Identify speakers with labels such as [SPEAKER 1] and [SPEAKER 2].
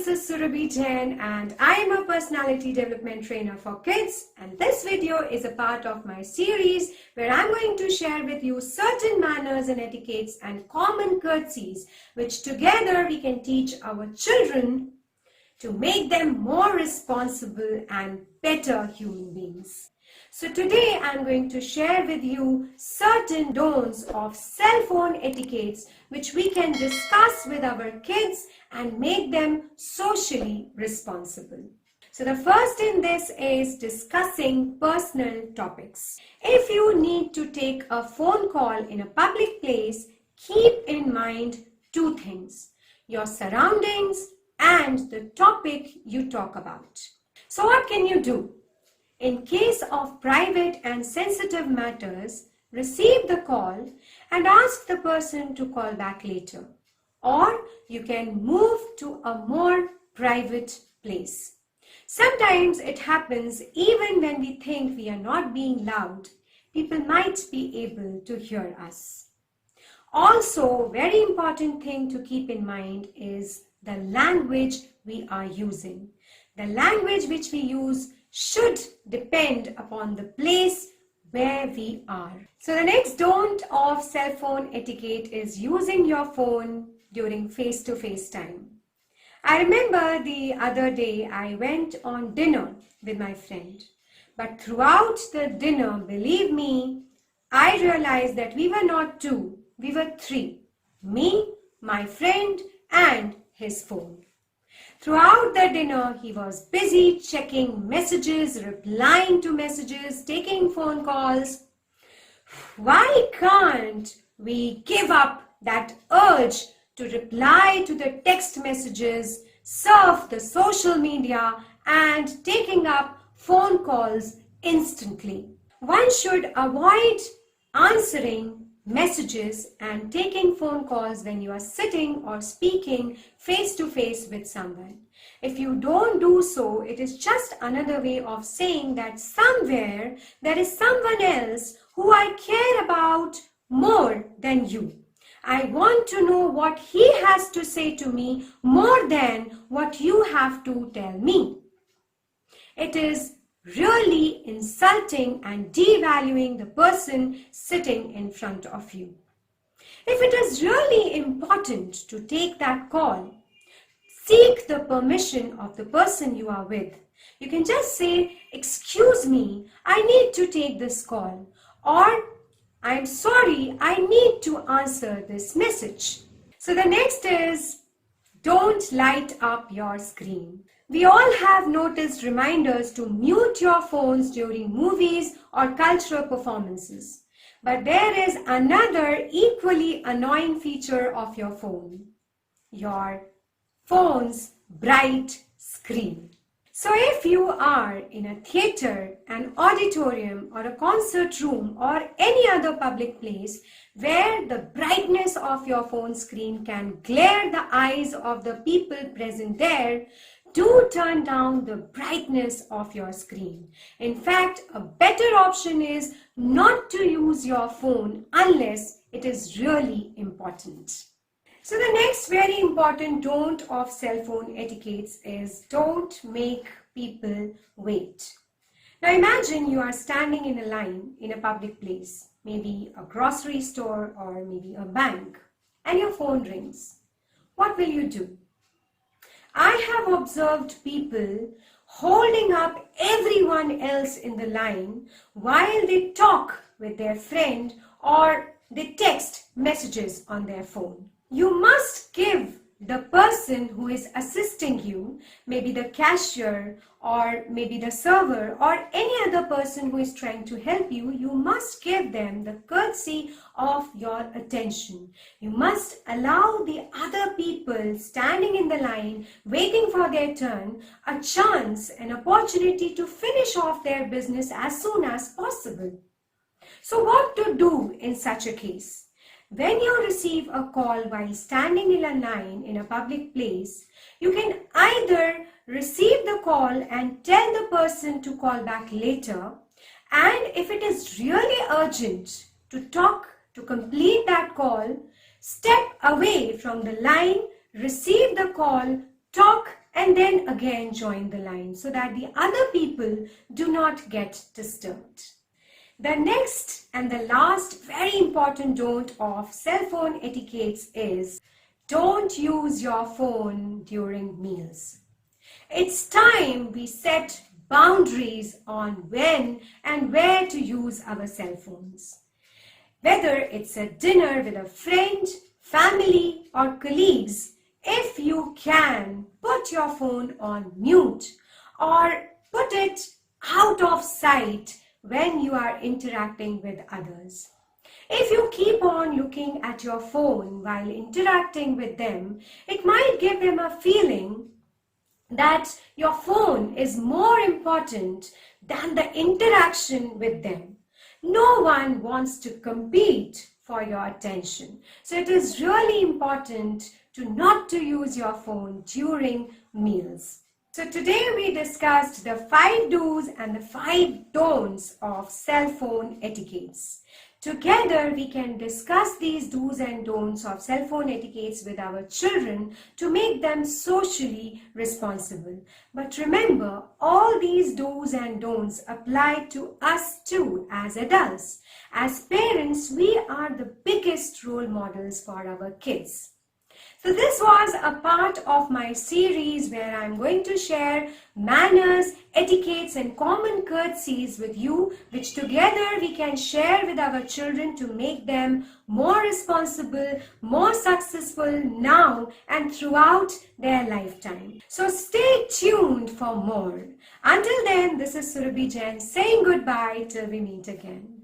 [SPEAKER 1] is Surabhi Jain and I am a personality development trainer for kids, and this video is a part of my series where I'm going to share with you certain manners and etiquettes and common courtesies which together we can teach our children to make them more responsible and better human beings. So today I'm going to share with you certain don'ts of cell phone etiquettes which we can discuss with our kids and make them socially responsible. So the first in this is discussing personal topics. If you need to take a phone call in a public place, keep in mind two things: your surroundings and the topic you talk about. So what can you do? In case of private and sensitive matters, receive the call and ask the person to call back later. Or you can move to a more private place. Sometimes it happens even when we think we are not being loud, people might be able to hear us. Also, very important thing to keep in mind is the language we are using. The language which we use should depend upon the place where we are. So the next don't of cell phone etiquette is using your phone during face-to-face time. I remember the other day I went on dinner with my friend, but throughout the dinner, believe me, I realized that we were not two, we were three: me, my friend, and his phone. Throughout the dinner, he was busy checking messages, replying to messages, taking phone calls. Why can't we give up that urge to reply to the text messages, surf the social media, and taking up phone calls instantly? One should avoid answering messages and taking phone calls when you are sitting or speaking face to face with someone. If you don't do so, it is just another way of saying that somewhere there is someone else who I care about more than you. I want to know what he has to say to me more than what you have to tell me. It is really insulting and devaluing the person sitting in front of you. If it is really important to take that call, seek the permission of the person you are with. You can just say, "Excuse me, I need to take this call," or "I'm sorry, I need to answer this message." So the next is, don't light up your screen. We all have noticed reminders to mute your phones during movies or cultural performances. But there is another equally annoying feature of your phone: your phone's bright screen. So if you are in a theater, an auditorium, or a concert room, or any other public place where the brightness of your phone screen can glare the eyes of the people present there, do turn down the brightness of your screen. In fact, a better option is not to use your phone unless it is really important. So the next very important don't of cell phone etiquettes is don't make people wait. Now imagine you are standing in a line in a public place, maybe a grocery store or maybe a bank, and your phone rings. What will you do? I have observed people holding up everyone else in the line while they talk with their friend or they text messages on their phone. You must give the person who is assisting you, maybe the cashier or maybe the server or any other person who is trying to help you, you must give them the courtesy of your attention. You must allow the other people standing in the line waiting for their turn a chance, an opportunity to finish off their business as soon as possible. So what to do in such a case? When you receive a call while standing in a line in a public place, you can either receive the call and tell the person to call back later, and if it is really urgent to complete that call, step away from the line, receive the call, talk and then again join the line so that the other people do not get disturbed. The next and the last very important don't of cell phone etiquettes is don't use your phone during meals. It's time we set boundaries on when and where to use our cell phones. Whether it's a dinner with a friend, family, or colleagues, if you can, put your phone on mute or put it out of sight when you are interacting with others. If you keep on looking at your phone while interacting with them, it might give them a feeling that your phone is more important than the interaction with them. No one wants to compete for your attention. So it is really important not to use your phone during meals. So today we discussed the 5 do's and the 5 don'ts of cell phone etiquettes. Together we can discuss these do's and don'ts of cell phone etiquettes with our children to make them socially responsible. But remember, all these do's and don'ts apply to us too as adults. As parents, we are the biggest role models for our kids. So this was a part of my series where I'm going to share manners, etiquettes and common courtesies with you, which together we can share with our children to make them more responsible, more successful now and throughout their lifetime. So stay tuned for more. Until then, this is Surabhi Jain saying goodbye till we meet again.